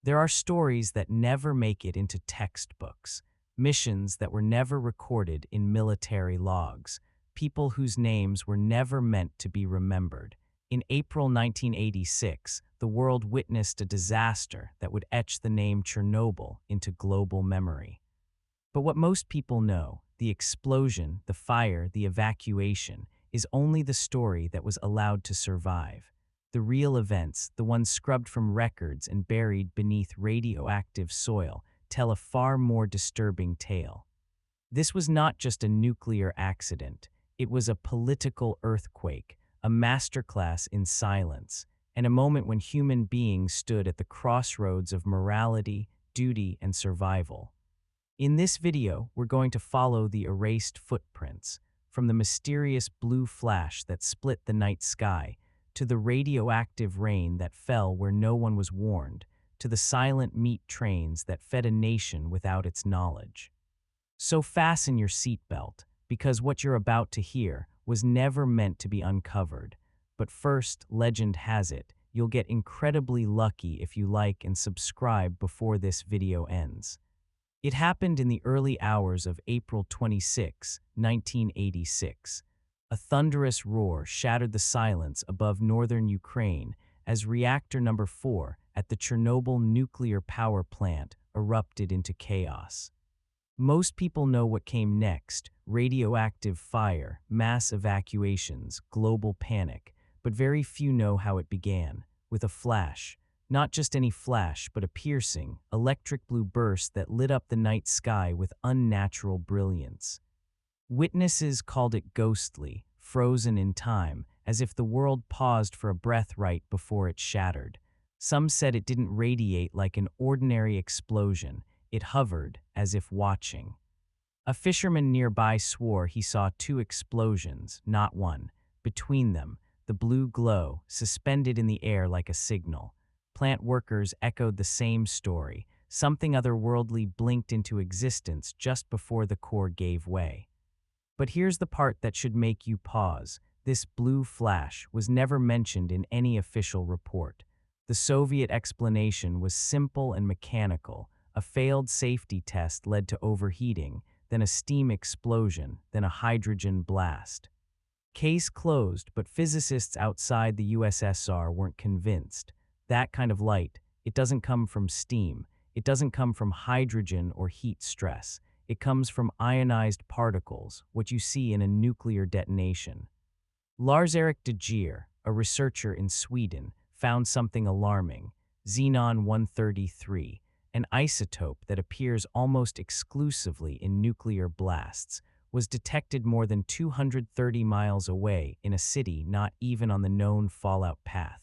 There are stories that never make it into textbooks, missions that were never recorded in military logs, people whose names were never meant to be remembered. In April 1986, the world witnessed a disaster that would etch the name Chernobyl into global memory. But what most people know, the explosion, the fire, the evacuation, is only the story that was allowed to survive. The real events, the ones scrubbed from records and buried beneath radioactive soil, tell a far more disturbing tale. This was not just a nuclear accident. It was a political earthquake, a masterclass in silence, and a moment when human beings stood at the crossroads of morality, duty, and survival. In this video, we're going to follow the erased footprints, from the mysterious blue flash that split the night sky, to the radioactive rain that fell where no one was warned, to the silent meat trains that fed a nation without its knowledge. So fasten your seatbelt, because what you're about to hear was never meant to be uncovered. But first, legend has it, you'll get incredibly lucky if you like and subscribe before this video ends. It happened in the early hours of April 26, 1986. A thunderous roar shattered the silence above northern Ukraine as reactor number 4 at the Chernobyl nuclear power plant erupted into chaos. Most people know what came next: radioactive fire, mass evacuations, global panic, but very few know how it began, with a flash. Not just any flash, but a piercing, electric blue burst that lit up the night sky with unnatural brilliance. Witnesses called it ghostly, frozen in time, as if the world paused for a breath right before it shattered. Some said it didn't radiate like an ordinary explosion. It hovered, as if watching. A fisherman nearby swore he saw 2 explosions, not one. Between them, the blue glow, suspended in the air like a signal. Plant workers echoed the same story. Something otherworldly blinked into existence just before the core gave way. But here's the part that should make you pause. This blue flash was never mentioned in any official report. The Soviet explanation was simple and mechanical. A failed safety test led to overheating, then a steam explosion, then a hydrogen blast. Case closed, but physicists outside the USSR weren't convinced. That kind of light, it doesn't come from steam. It doesn't come from hydrogen or heat stress. It comes from ionized particles, what you see in a nuclear detonation. Lars-Erik de Geer, a researcher in Sweden, found something alarming: xenon-133, an isotope that appears almost exclusively in nuclear blasts, was detected more than 230 miles away in a city not even on the known fallout path.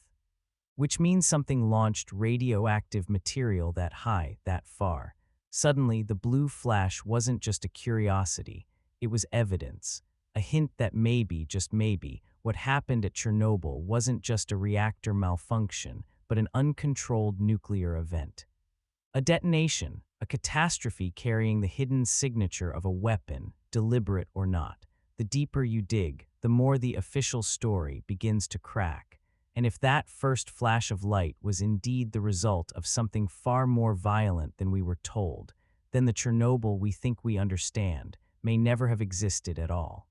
Which means something launched radioactive material that high, that far. Suddenly, the blue flash wasn't just a curiosity, it was evidence. A hint that maybe, just maybe, what happened at Chernobyl wasn't just a reactor malfunction, but an uncontrolled nuclear event. A detonation, a catastrophe carrying the hidden signature of a weapon, deliberate or not. The deeper you dig, the more the official story begins to crack. And if that first flash of light was indeed the result of something far more violent than we were told, then the Chernobyl we think we understand may never have existed at all.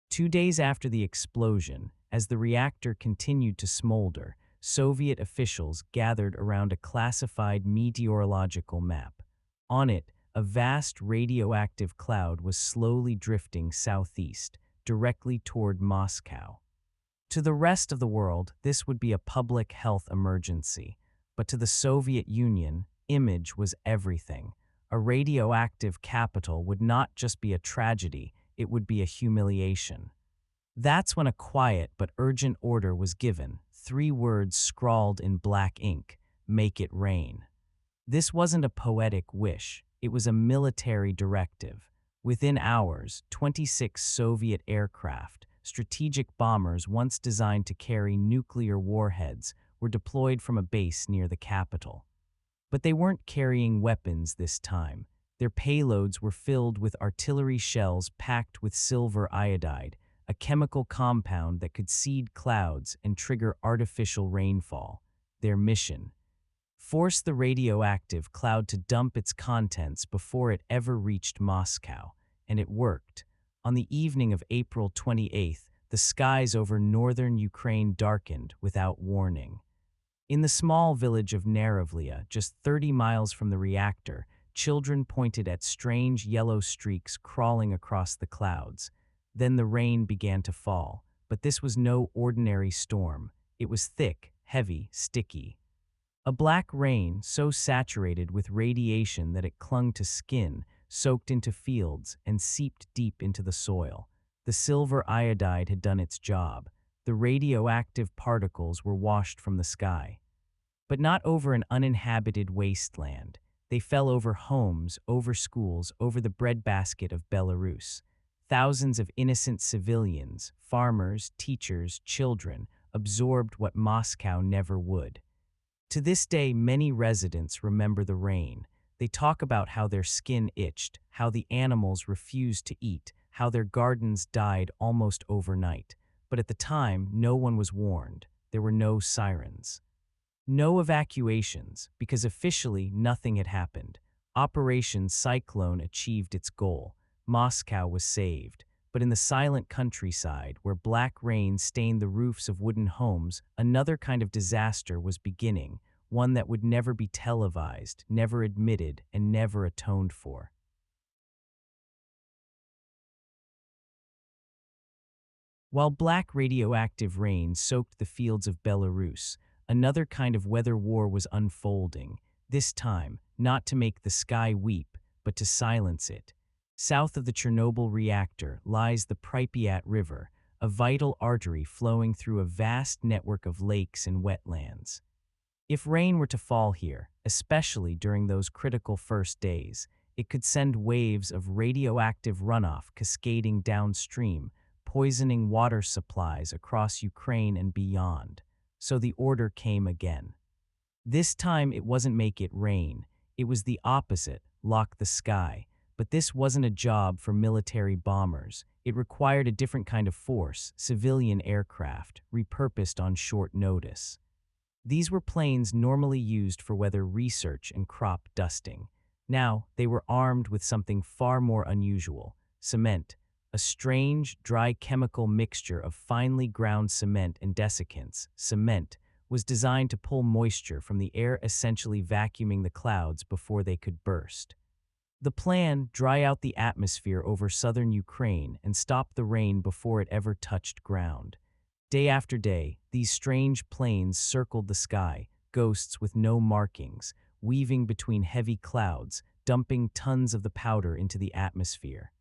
2 days after the explosion, as the reactor continued to smolder, Soviet officials gathered around a classified meteorological map. On it, a vast radioactive cloud was slowly drifting southeast, directly toward Moscow. To the rest of the world, this would be a public health emergency, but to the Soviet Union, image was everything. A radioactive capital would not just be a tragedy, it would be a humiliation. That's when a quiet but urgent order was given, 3 words scrawled in black ink: make it rain. This wasn't a poetic wish, it was a military directive. Within hours, 26 Soviet aircraft, strategic bombers once designed to carry nuclear warheads, were deployed from a base near the capital. But they weren't carrying weapons this time. Their payloads were filled with artillery shells packed with silver iodide, a chemical compound that could seed clouds and trigger artificial rainfall. Their mission: force the radioactive cloud to dump its contents before it ever reached Moscow. And it worked. On the evening of April 28th, the skies over northern Ukraine darkened without warning. In the small village of Narovlia, just 30 miles from the reactor, children pointed at strange yellow streaks crawling across the clouds. Then the rain began to fall, but this was no ordinary storm. It was thick, heavy, sticky. A black rain so saturated with radiation that it clung to skin, soaked into fields, and seeped deep into the soil. The silver iodide had done its job. The radioactive particles were washed from the sky. But not over an uninhabited wasteland. They fell over homes, over schools, over the breadbasket of Belarus. Thousands of innocent civilians, farmers, teachers, children, absorbed what Moscow never would. To this day, many residents remember the rain. They talk about how their skin itched, how the animals refused to eat, how their gardens died almost overnight. But at the time, no one was warned. There were no sirens. No evacuations, because officially nothing had happened. Operation Cyclone achieved its goal. Moscow was saved. But in the silent countryside, where black rain stained the roofs of wooden homes, another kind of disaster was beginning, one that would never be televised, never admitted, and never atoned for. While black radioactive rain soaked the fields of Belarus, another kind of weather war was unfolding, this time not to make the sky weep, but to silence it. South of the Chernobyl reactor lies the Pripyat River, a vital artery flowing through a vast network of lakes and wetlands. If rain were to fall here, especially during those critical first days, it could send waves of radioactive runoff cascading downstream, poisoning water supplies across Ukraine and beyond. So the order came again. This time it wasn't make it rain, it was the opposite, lock the sky. But this wasn't a job for military bombers. It required a different kind of force, civilian aircraft, repurposed on short notice. These were planes normally used for weather research and crop dusting. Now, they were armed with something far more unusual: cement, a strange, dry chemical mixture of finely ground cement and desiccants. Cement was designed to pull moisture from the air, essentially vacuuming the clouds before they could burst. The plan: dry out the atmosphere over southern Ukraine and stop the rain before it ever touched ground. Day after day, these strange planes circled the sky, ghosts with no markings, weaving between heavy clouds, dumping tons of the powder into the atmosphere.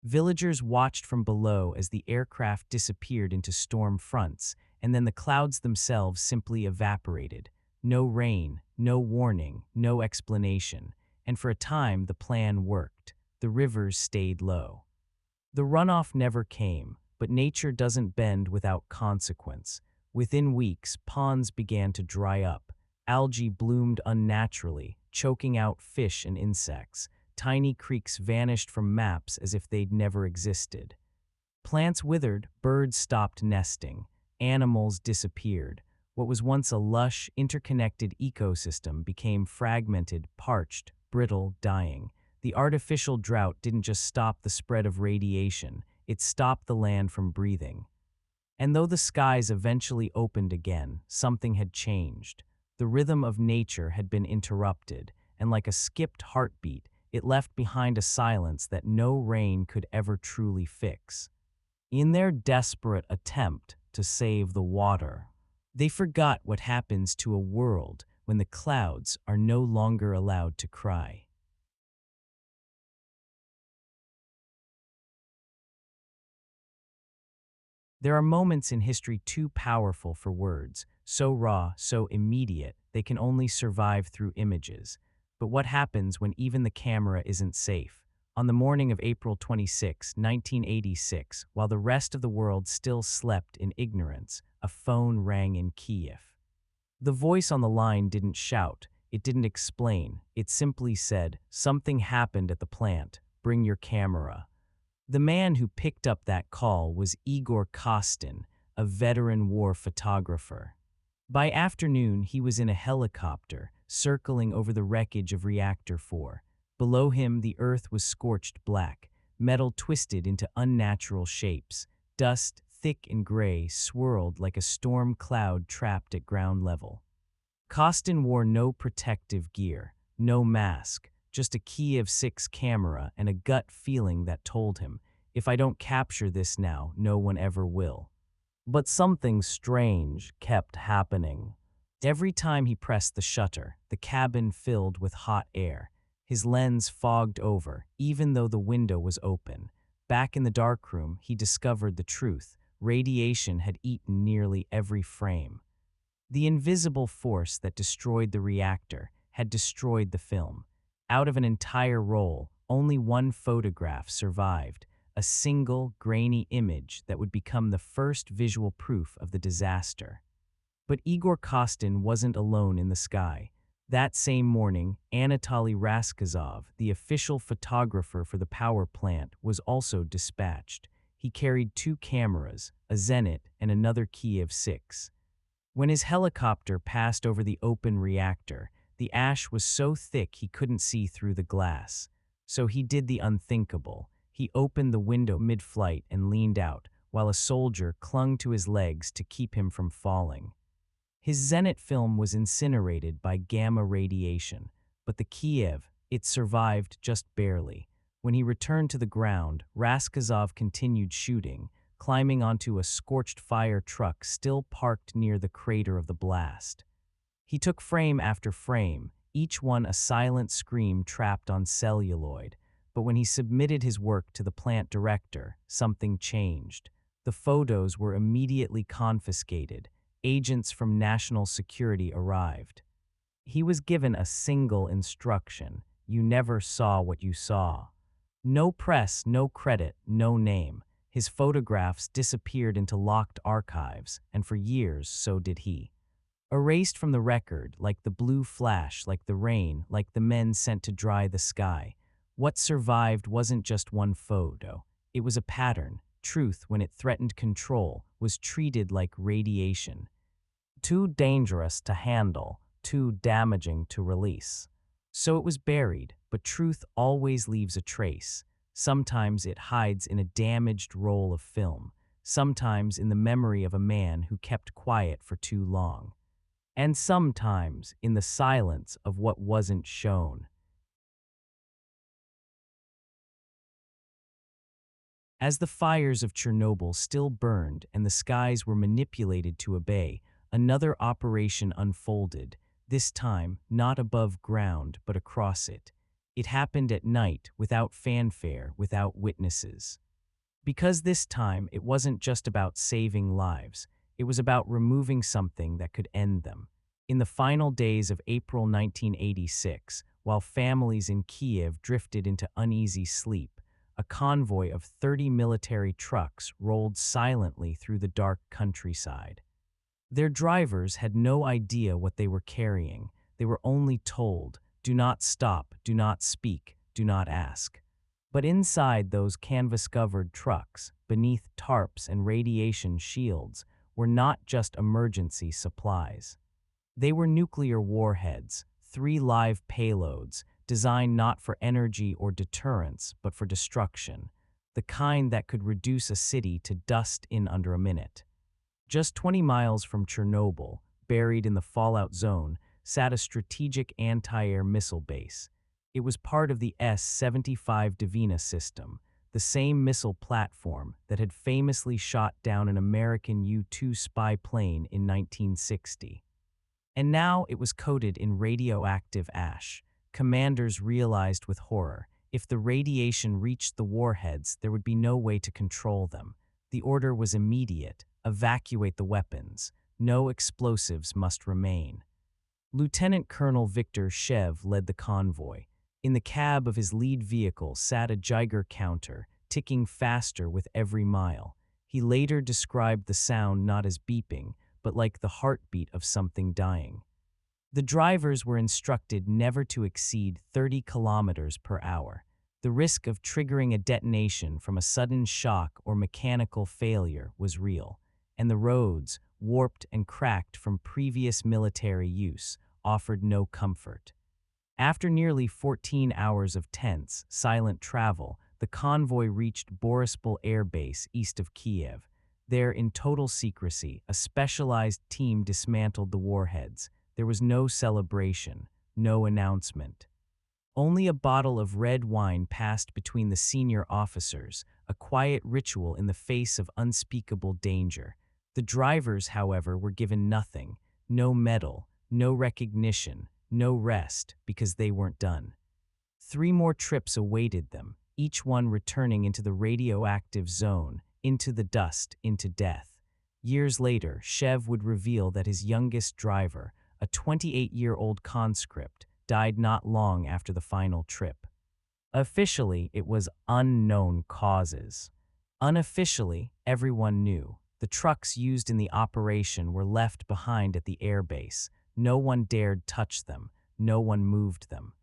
Villagers watched from below as the aircraft disappeared into storm fronts, and then the clouds themselves simply evaporated. No rain, no warning, no explanation. And for a time, the plan worked. The rivers stayed low. The runoff never came, but nature doesn't bend without consequence. Within weeks, ponds began to dry up. Algae bloomed unnaturally, choking out fish and insects. Tiny creeks vanished from maps as if they'd never existed. Plants withered, birds stopped nesting, animals disappeared. What was once a lush, interconnected ecosystem became fragmented, parched, brittle, dying. The artificial drought didn't just stop the spread of radiation, it stopped the land from breathing. And though the skies eventually opened again, something had changed. The rhythm of nature had been interrupted, and like a skipped heartbeat, it left behind a silence that no rain could ever truly fix. In their desperate attempt to save the water, they forgot what happens to a world when the clouds are no longer allowed to cry. There are moments in history too powerful for words, so raw, so immediate, they can only survive through images. But what happens when even the camera isn't safe? On the morning of April 26, 1986, while the rest of the world still slept in ignorance, a phone rang in Kiev. The voice on the line didn't shout, it didn't explain, it simply said, "Something happened at the plant, bring your camera." The man who picked up that call was Igor Kostin, a veteran war photographer. By afternoon, he was in a helicopter, circling over the wreckage of Reactor 4. Below him, the earth was scorched black, metal twisted into unnatural shapes. Dust, thick and gray, swirled like a storm cloud trapped at ground level. Kostin wore no protective gear, no mask, just a Kiev 6 camera and a gut feeling that told him, if I don't capture this now, no one ever will. But something strange kept happening. Every time he pressed the shutter, the cabin filled with hot air. His lens fogged over, even though the window was open. Back in the darkroom, he discovered the truth. Radiation had eaten nearly every frame. The invisible force that destroyed the reactor had destroyed the film. Out of an entire roll, only one photograph survived, a single, grainy image that would become the first visual proof of the disaster. But Igor Kostin wasn't alone in the sky. That same morning, Anatoly Raskazov, the official photographer for the power plant, was also dispatched. He carried 2 cameras, a Zenit and another Kiev 6. When his helicopter passed over the open reactor, the ash was so thick he couldn't see through the glass. So he did the unthinkable. He opened the window mid-flight and leaned out, while a soldier clung to his legs to keep him from falling. His Zenit film was incinerated by gamma radiation, but the Kiev, it survived just barely. When he returned to the ground, Raskazov continued shooting, climbing onto a scorched fire truck still parked near the crater of the blast. He took frame after frame, each one a silent scream trapped on celluloid. But when he submitted his work to the plant director, something changed. The photos were immediately confiscated. Agents from national security arrived. He was given a single instruction: you never saw what you saw. No press, no credit, no name. His photographs disappeared into locked archives, and for years so did he. Erased from the record, like the blue flash, like the rain, like the men sent to dry the sky. What survived wasn't just one photo. It was a pattern. Truth, when it threatened control, was treated like radiation. Too dangerous to handle, too damaging to release. So it was buried, but truth always leaves a trace. Sometimes it hides in a damaged roll of film, sometimes in the memory of a man who kept quiet for too long, and sometimes in the silence of what wasn't shown. As the fires of Chernobyl still burned and the skies were manipulated to obey, another operation unfolded, this time not above ground but across it. It happened at night, without fanfare, without witnesses. Because this time it wasn't just about saving lives, it was about removing something that could end them. In the final days of April 1986, while families in Kiev drifted into uneasy sleep, a convoy of 30 military trucks rolled silently through the dark countryside. Their drivers had no idea what they were carrying. They were only told, do not stop, do not speak, do not ask. But inside those canvas-covered trucks, beneath tarps and radiation shields, were not just emergency supplies. They were nuclear warheads, 3 live payloads, designed not for energy or deterrence, but for destruction, the kind that could reduce a city to dust in under a minute. Just 20 miles from Chernobyl, buried in the fallout zone, sat a strategic anti-air missile base. It was part of the S-75 Divina system, the same missile platform that had famously shot down an American U-2 spy plane in 1960. And now it was coated in radioactive ash. Commanders realized with horror, if the radiation reached the warheads, there would be no way to control them. The order was immediate: evacuate the weapons. No explosives must remain. Lieutenant Colonel Viktor Shev led the convoy. In the cab of his lead vehicle sat a Geiger counter, ticking faster with every mile. He later described the sound not as beeping, but like the heartbeat of something dying. The drivers were instructed never to exceed 30 kilometers per hour. The risk of triggering a detonation from a sudden shock or mechanical failure was real, and the roads, warped and cracked from previous military use, offered no comfort. After nearly 14 hours of tense, silent travel, the convoy reached Borispol Air Base east of Kiev. There, in total secrecy, a specialized team dismantled the warheads. There was no celebration, no announcement. Only a bottle of red wine passed between the senior officers, a quiet ritual in the face of unspeakable danger. The drivers, however, were given nothing, no medal, no recognition, no rest, because they weren't done. 3 more trips awaited them, each one returning into the radioactive zone, into the dust, into death. Years later, Chev would reveal that his youngest driver, a 28-year-old conscript, died not long after the final trip. Officially, it was unknown causes. Unofficially, everyone knew. The trucks used in the operation were left behind at the airbase. No one dared touch them. No one moved them.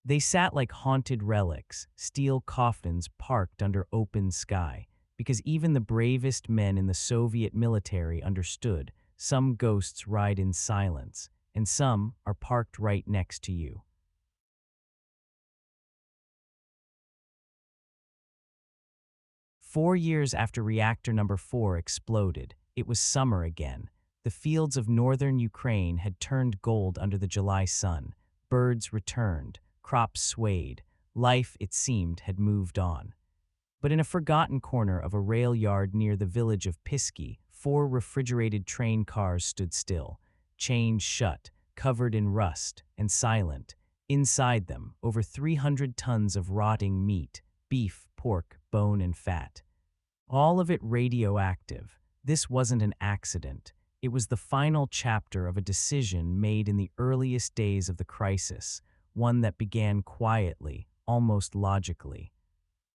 They sat like haunted relics, steel coffins parked under open sky, because even the bravest men in the Soviet military understood some ghosts ride in silence, and some are parked right next to you. Four years after reactor number 4 exploded, it was summer again. The fields of northern Ukraine had turned gold under the July sun. Birds returned, crops swayed. Life, it seemed, had moved on. But in a forgotten corner of a rail yard near the village of Pisky, 4 refrigerated train cars stood still, chains shut, covered in rust, and silent. Inside them, over 300 tons of rotting meat, beef, pork, bone, and fat. All of it radioactive. This wasn't an accident. It was the final chapter of a decision made in the earliest days of the crisis, one that began quietly, almost logically.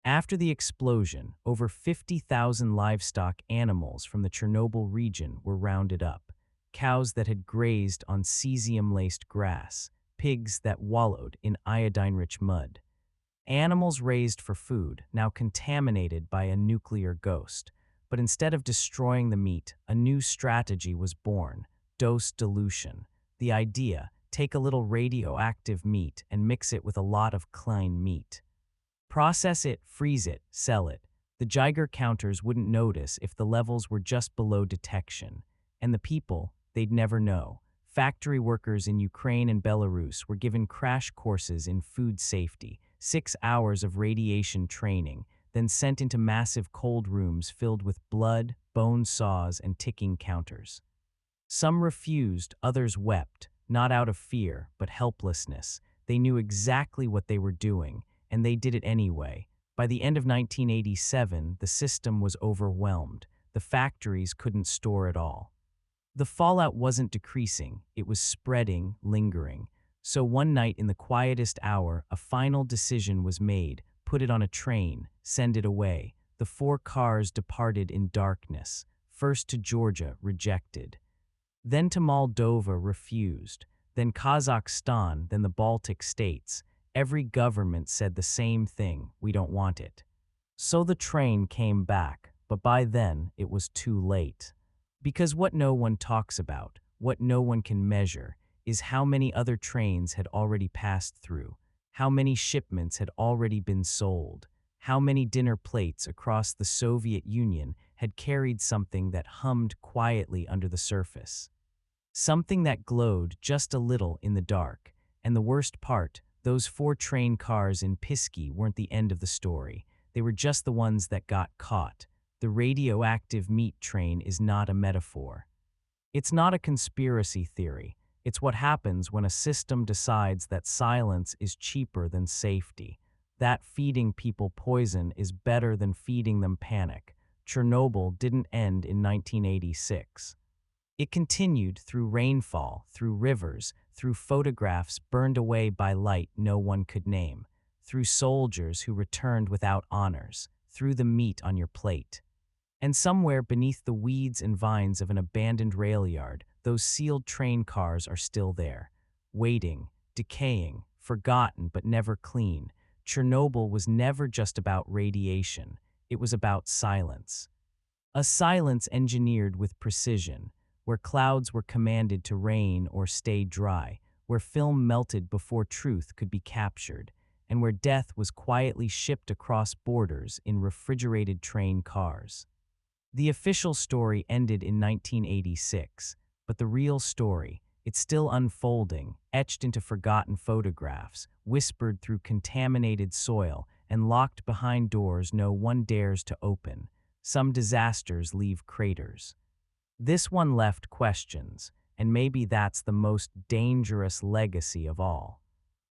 After the explosion, over 50,000 livestock animals from the Chernobyl region were rounded up. Cows that had grazed on cesium-laced grass, pigs that wallowed in iodine-rich mud. Animals raised for food, now contaminated by a nuclear ghost. But instead of destroying the meat, a new strategy was born: dose dilution. The idea: take a little radioactive meat and mix it with a lot of clean meat. Process it, freeze it, sell it. The Geiger counters wouldn't notice if the levels were just below detection. And the people, they'd never know. Factory workers in Ukraine and Belarus were given crash courses in food safety, 6 hours of radiation training, then sent into massive cold rooms filled with blood, bone saws, and ticking counters. Some refused, others wept, not out of fear, but helplessness. They knew exactly what they were doing, and they did it anyway. By the end of 1987, the system was overwhelmed. The factories couldn't store it all. The fallout wasn't decreasing, it was spreading, lingering. So one night in the quietest hour, a final decision was made: put it on a train, send it away. The 4 cars departed in darkness, first to Georgia, rejected. Then to Moldova, refused. Then Kazakhstan, then the Baltic states. Every government said the same thing: we don't want it. So the train came back, but by then it was too late. Because what no one talks about, what no one can measure, is how many other trains had already passed through, how many shipments had already been sold, how many dinner plates across the Soviet Union had carried something that hummed quietly under the surface. Something that glowed just a little in the dark. And the worst part, those 4 train cars in Pisky weren't the end of the story. They were just the ones that got caught. The radioactive meat train is not a metaphor. It's not a conspiracy theory. It's what happens when a system decides that silence is cheaper than safety, that feeding people poison is better than feeding them panic. Chernobyl didn't end in 1986. It continued through rainfall, through rivers, through photographs burned away by light no one could name, through soldiers who returned without honors, through the meat on your plate. And somewhere beneath the weeds and vines of an abandoned rail yard, those sealed train cars are still there, waiting, decaying, forgotten but never clean, Chernobyl was never just about radiation, it was about silence. A silence engineered with precision, where clouds were commanded to rain or stay dry, where film melted before truth could be captured, and where death was quietly shipped across borders in refrigerated train cars. The official story ended in 1986, but the real story, it's still unfolding, etched into forgotten photographs, whispered through contaminated soil, and locked behind doors no one dares to open. Some disasters leave craters. This one left questions, and maybe that's the most dangerous legacy of all.